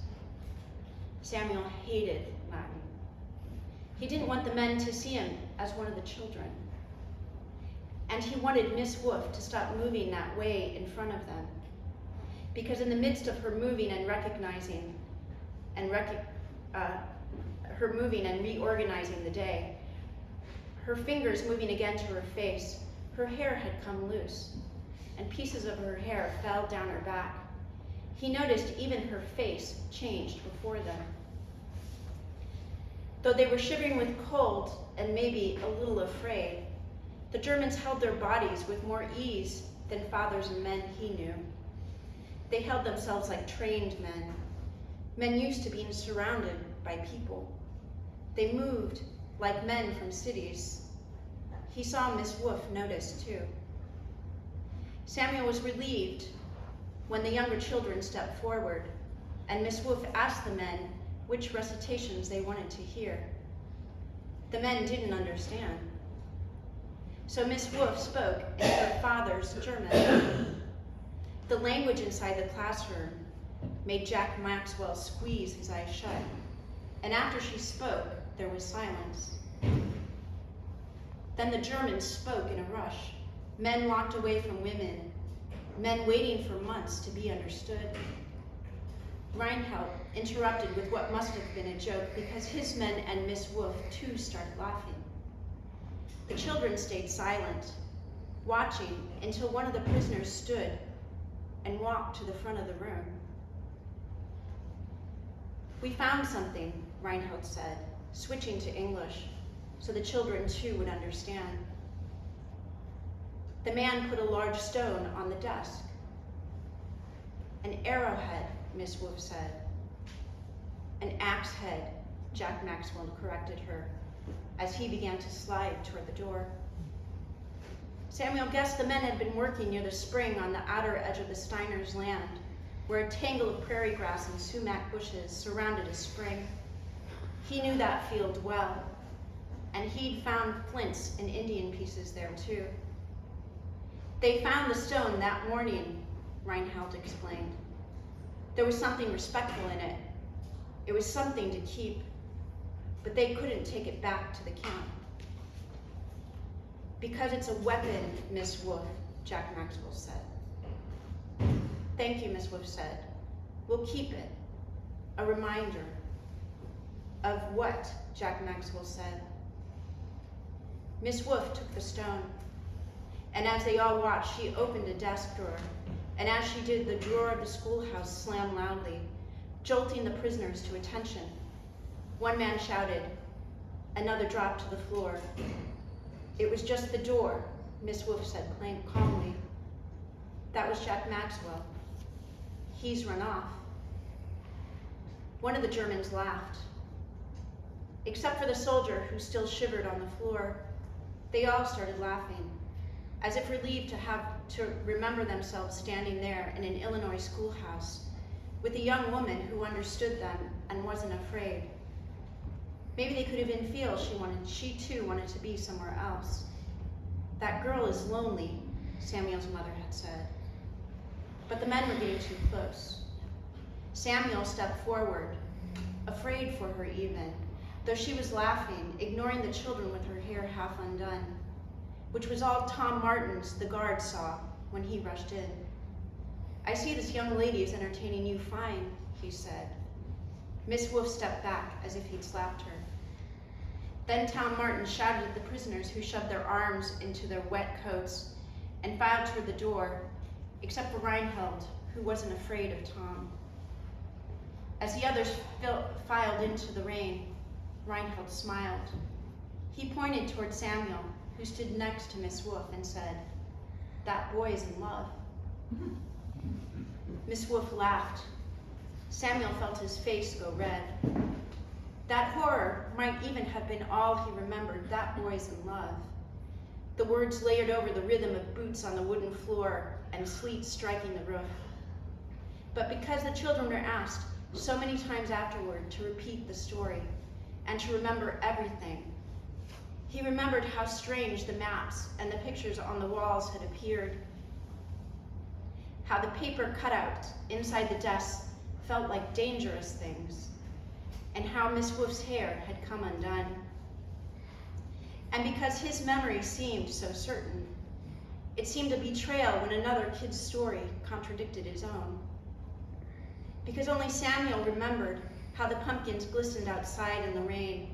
Samuel hated Latin. He didn't want the men to see him as one of the children. And he wanted Miss Wolf to stop moving that way in front of them. Because in the midst of her moving and reorganizing the day, her fingers moving again to her face, her hair had come loose, and pieces of her hair fell down her back. He noticed even her face changed before them. Though they were shivering with cold and maybe a little afraid, the Germans held their bodies with more ease than fathers and men he knew. They held themselves like trained men used to being surrounded by people. They moved like men from cities. He saw Miss Wolf notice too. Samuel was relieved when the younger children stepped forward and Miss Wolf asked the men which recitations they wanted to hear. The men didn't understand. So Miss Wolf spoke in her father's German. The language inside the classroom made Jack Maxwell squeeze his eyes shut, and after she spoke, there was silence. Then the Germans spoke in a rush, men locked away from women, men waiting for months to be understood. Reinhold interrupted with what must have been a joke because his men and Miss Wolf too started laughing. The children stayed silent, watching until one of the prisoners stood and walked to the front of the room. "We found something," Reinhold said, switching to English so the children too would understand. The man put a large stone on the desk. "An arrowhead," Miss Wolf said. "An axe head," Jack Maxwell corrected her as he began to slide toward the door. Samuel guessed the men had been working near the spring on the outer edge of the Steiners' land, where a tangle of prairie grass and sumac bushes surrounded a spring. He knew that field well, and he'd found flints and Indian pieces there too. "They found the stone that morning," Reinhold explained. "There was something respectful in it. It was something to keep, but they couldn't take it back to the camp." "Because it's a weapon, Miss Wolf," Jack Maxwell said. "Thank you," Miss Wolf said. "We'll keep it. A reminder." "Of what?" Jack Maxwell said. Miss Wolf took the stone, and as they all watched, she opened a desk drawer, and as she did, the drawer of the schoolhouse slammed loudly, jolting the prisoners to attention. One man shouted. Another dropped to the floor. "It was just the door," Miss Wolf said calmly. "That was Jack Maxwell. He's run off." One of the Germans laughed. Except for the soldier who still shivered on the floor, they all started laughing, as if relieved to have to remember themselves standing there in an Illinois schoolhouse with a young woman who understood them and wasn't afraid. Maybe they could even feel she too wanted to be somewhere else. "That girl is lonely," Samuel's mother had said. But the men were getting too close. Samuel stepped forward, afraid for her even, though she was laughing, ignoring the children with her hair half undone, which was all Tom Martins, the guard, saw when he rushed in. "I see this young lady is entertaining you fine," he said. Miss Wolf stepped back as if he'd slapped her. Then Tom Martin shouted at the prisoners who shoved their arms into their wet coats and filed toward the door, except for Reinhold, who wasn't afraid of Tom. As the others filed into the rain, Reinhold smiled. He pointed toward Samuel, who stood next to Miss Wolf, and said, "That boy's in love." Miss Wolf laughed. Samuel felt his face go red. That horror might even have been all he remembered, "That boy's in love." The words layered over the rhythm of boots on the wooden floor and sleet striking the roof. But because the children were asked so many times afterward to repeat the story and to remember everything, he remembered how strange the maps and the pictures on the walls had appeared, how the paper cutout inside the desk felt like dangerous things, and how Miss Wolf's hair had come undone. And because his memory seemed so certain, it seemed a betrayal when another kid's story contradicted his own. Because only Samuel remembered how the pumpkins glistened outside in the rain,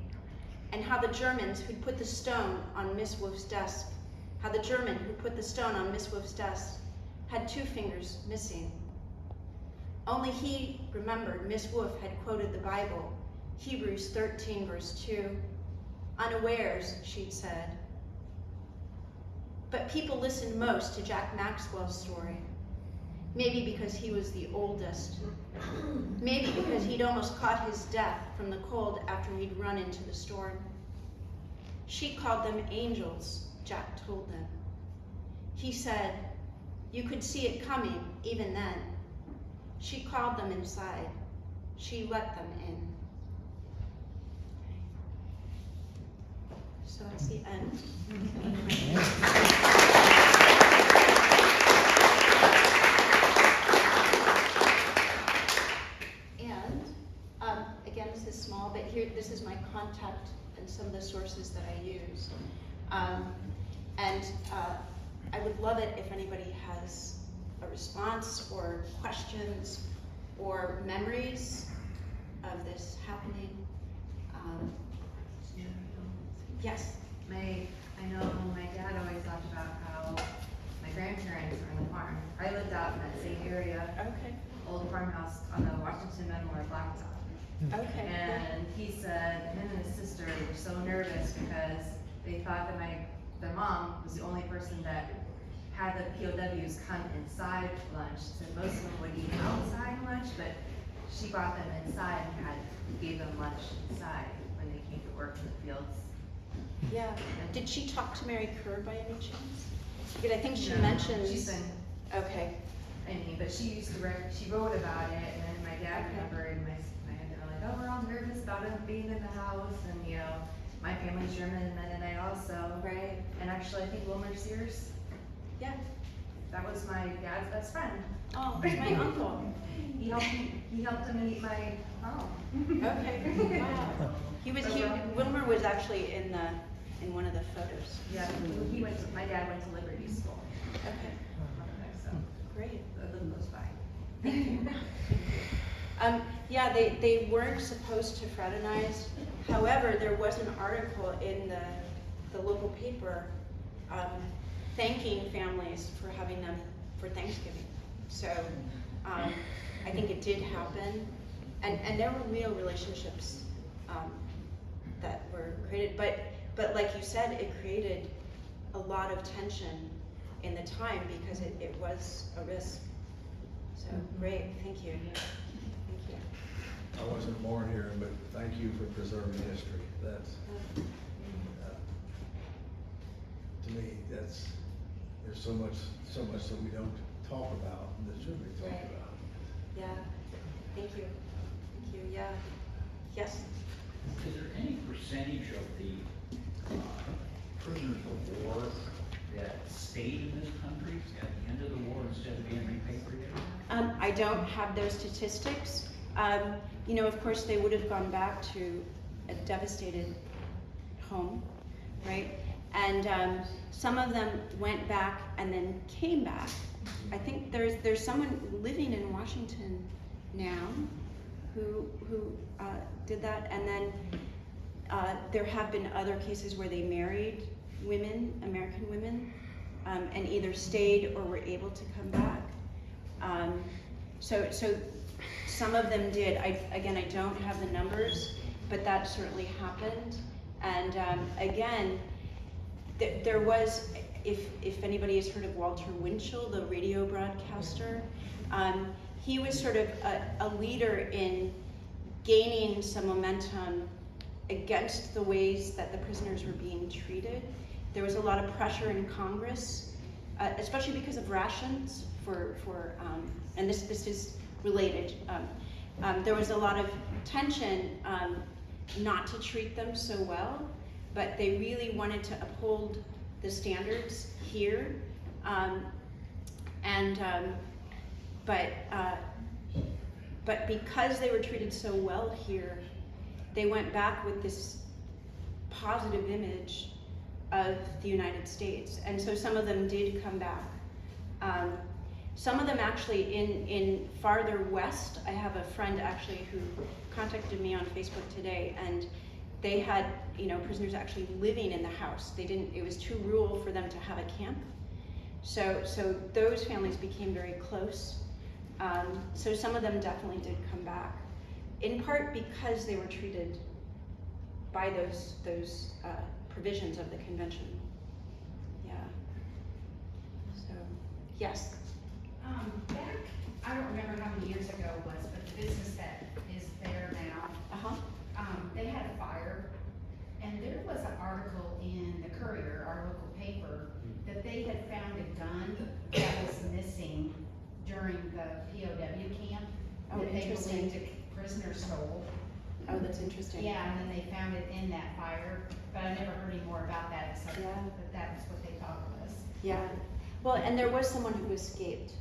and how the Germans who'd put the stone on Miss Wolf's desk, how the German who put the stone on Miss Wolf's desk had 2 fingers missing. Only he remembered Miss Wolf had quoted the Bible, Hebrews 13, verse 2. "Unawares," she'd said. But people listened most to Jack Maxwell's story. Maybe because he was the oldest. Maybe because he'd almost caught his death from the cold after he'd run into the storm. She called them angels, Jack told them. He said, you could see it coming even then. She called them inside. She let them in. So that's the end. And again, this is small, but here, this is my contact and some of the sources that I use. I would love it if anybody has a response or questions or memories of this happening? Yes. I know my dad always talked about how my grandparents were on the farm. I lived out in that same area, Okay. old farmhouse on the Washington Memoir Blacktop. Okay. And he said him and his sister were so nervous because they thought that their mom was the only person that had the POWs come inside lunch. So most of them would eat outside lunch, but she brought them inside and gave them lunch inside when they came to work in the fields. Yeah. Did she talk to Mary Kerr by any chance? Because I think she No, mentions. she's been. Okay. But she used to she wrote about it, and then my dad Okay. remembered, and my aunt were like, oh, we're all nervous about him being in the house, and my family's German and Mennonite also. Right. And actually, I think Wilmer Sears, Yeah. that was my dad's best friend. Oh, that's my uncle. He helped him meet my mom. Okay. Wow. Wilmer was actually in one of the photos. Yeah, my dad went to Liberty School. Okay. So, Great. I live close by. Thank you. Yeah, they weren't supposed to fraternize. However, there was an article in the local paper thanking families for having them for Thanksgiving. So I think it did happen, and there were real relationships that were created. But like you said, it created a lot of tension in the time because it was a risk. So great, thank you. Thank you. I wasn't born here, but thank you for preserving history. That's, to me, there's so much that we don't talk about that should be talked Right. about. Yeah, thank you. Thank you, yeah. Yes? Is there any percentage of the prisoners of war that stayed in this country at the end of the war instead of being repatriated? I don't have those statistics. Of course, they would have gone back to a devastated home, right? And some of them went back and then came back. I think there's someone living in Washington now who did that, and then there have been other cases where they married women, American women, and either stayed or were able to come back. So some of them did. I don't have the numbers, but that certainly happened. And again, there was, if anybody has heard of Walter Winchell, the radio broadcaster, he was sort of a leader in gaining some momentum against the ways that the prisoners were being treated. There was a lot of pressure in Congress, especially because of rations and this is related. There was a lot of tension not to treat them so well, but they really wanted to uphold the standards here. But because they were treated so well here, they went back with this positive image of the United States. And so some of them did come back. Some of them actually in farther west. I have a friend actually who contacted me on Facebook today, and they had prisoners actually living in the house. It was too rural for them to have a camp. So those families became very close. So some of them definitely did come back, in part because they were treated by those provisions of the convention. Yeah. So, yes. Back, I don't remember how many years ago it was, but the business that is there now, they had a fire, and there was an article in the Courier, our local paper, that they had found a gun that was missing during the POW camp. Oh, that they interesting. believed a prisoner stole. Oh, that's interesting. Yeah, and then they found it in that fire, but I never heard any more about that except Yeah. that that was what they thought it was. Yeah. Well, and there was someone who escaped.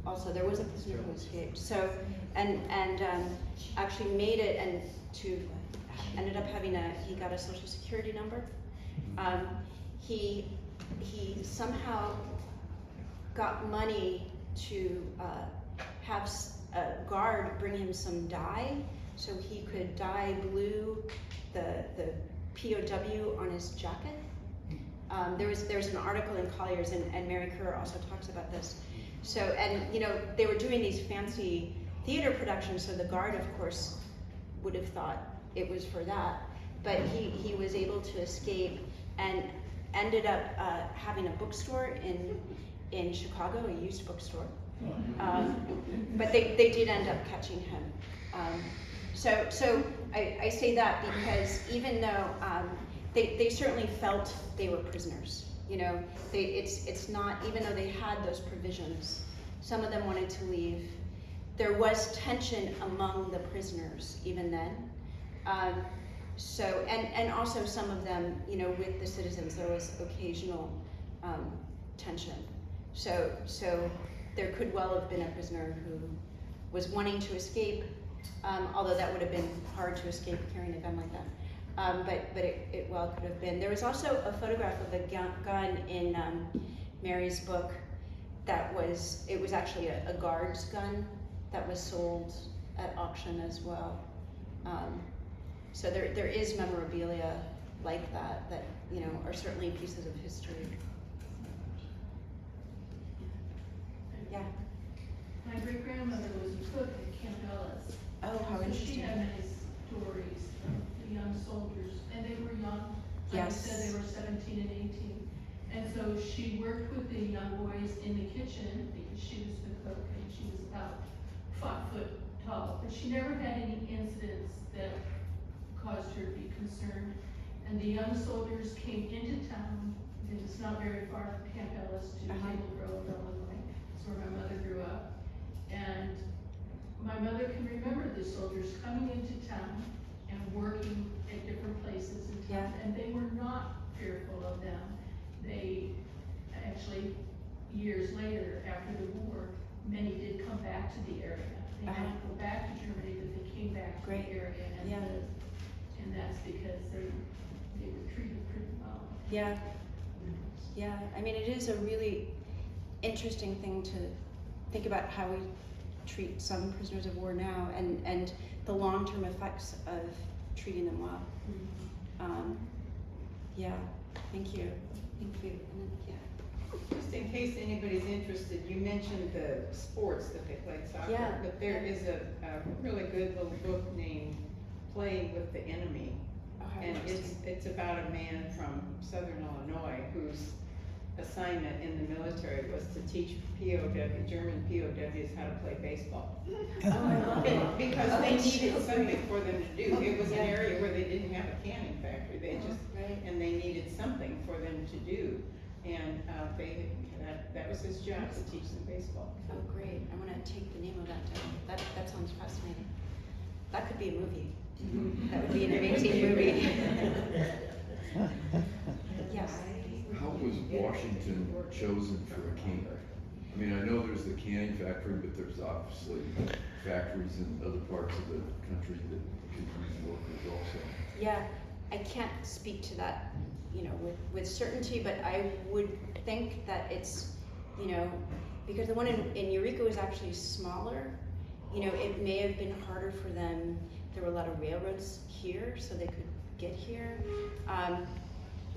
Also, there was a prisoner who escaped. So, and actually made it, and ended up having he got a social security number. He somehow got money to have a guard bring him some dye so he could dye blue the POW on his jacket. There was an article in Collier's, and Mary Kerr also talks about this. So, and you know, they were doing these fancy theater productions, so the guard, of course, would have thought it was for that. But he was able to escape and ended up having a bookstore in Chicago, a used bookstore. But they did end up catching him. So I say that because even though they certainly felt they were prisoners, you know, it's not, even though they had those provisions, some of them wanted to leave. There was tension among the prisoners even then. So, and also some of them, you know, with the citizens, there was occasional tension. So there could well have been a prisoner who was wanting to escape, although that would have been hard to escape carrying a gun like that. But it well could have been. There was also a photograph of a gun in Mary's book that was actually a guard's gun that was sold at auction as well. So there is memorabilia like that, you know, are certainly pieces of history. Yeah. My great grandmother was a cook at Camp Ellis. Oh, how So interesting. she had many stories of the young soldiers, and they were young. Like I Yes. said, they were 17 and 18. And so she worked with the young boys in the kitchen because she was the cook and she was about 5 foot tall. But she never had any incidents that caused her to be concerned. And the young soldiers came into town, and it's not very far from Camp Ellis to Maple Grove, Illinois. That's where my mother grew up. And my mother can remember the soldiers coming into town and working at different places in town. Yeah. And they were not fearful of them. They actually, years later, after the war, many did come back to the area. They had to go back to Germany, but they came back to Great. the area and Yeah. lived. And that's because they were treated pretty well. Yeah. Yeah. I mean, it is a really interesting thing to think about how we treat some prisoners of war now, and the long-term effects of treating them well. Yeah. Thank you. And then, yeah. Just in case anybody's interested, you mentioned the sports that they played soccer, Yeah. but there is a really good little book named Playing with the Enemy. Oh, how And interesting. it's about a man from southern Illinois whose assignment in the military was to teach German POWs how to play baseball. Oh, I love it. Because Oh, they that's needed so something great. for them to do. It was an Yeah. area where they didn't have a canning factory, they just, Right. and they needed something for them to do. And that was his job, to teach them baseball. Oh, great. I want to take the name of that down. That sounds fascinating. That could be a movie. That would be an amazing movie. Yes. How was Washington chosen for a king? I mean, I know there's the canning factory, but there's obviously factories in other parts of the country that could use workers also. Yeah, I can't speak to that, you know, with certainty, but I would think that it's, you know, because the one in Eureka was actually smaller, you know, it may have been harder for them. There were a lot of railroads here, so they could get here.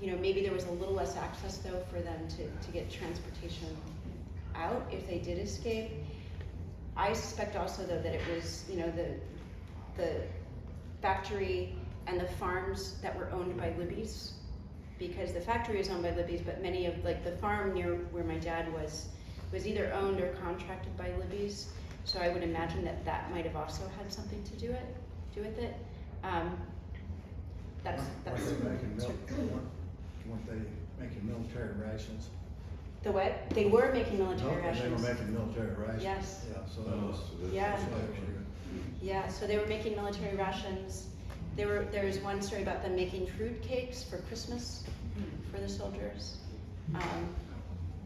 You know, maybe there was a little less access though for them to get transportation out if they did escape. I suspect also though that it was, you know, the factory and the farms that were owned by Libby's, because the factory is owned by Libby's, but many of, like the farm near where my dad was either owned or contracted by Libby's. So I would imagine that might have also had something to do with it. That's Weren't they making military rations? the what? They were making military No, rations. They were making military rations. Yes. Yeah, so that was. Yeah. that's why they were- Yeah, so they were making military rations. There's one story about them making fruit cakes for Christmas for the soldiers.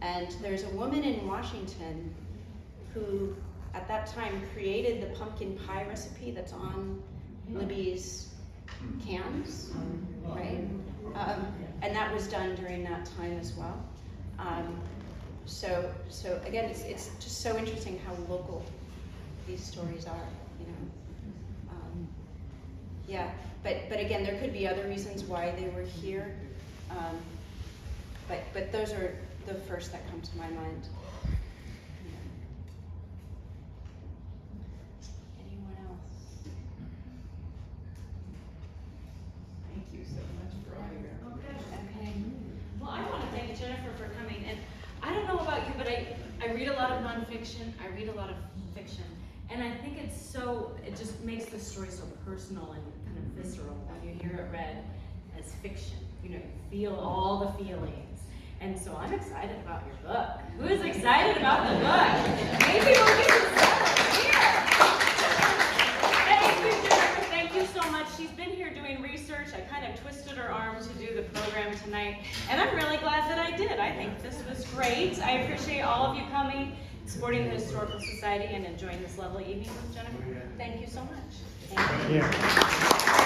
And there's a woman in Washington who, at that time, created the pumpkin pie recipe that's on Libby's cans, right? And that was done during that time as well. So again, it's just so interesting how local these stories are, you know. Yeah, but again, there could be other reasons why they were here. But those are the first that come to my mind. Anyone else? Thank you so much for all your. Okay. Well, I want to thank Jennifer for coming, and I don't know about you, but I read a lot of nonfiction, I read a lot of fiction, and I think it just makes the story so personal and kind of visceral when you hear it read as fiction. You know, you feel all the feelings. And so I'm excited about your book. Who is excited about the book? Maybe we'll get to settle here. Thank you, Jennifer. Thank you so much. She's been here doing research. I kind of twisted her arm to do the program tonight. And I'm really glad that I did. I think this was great. I appreciate all of you coming, supporting the Historical Society, and enjoying this lovely evening with Jennifer. Thank you so much. Thank you.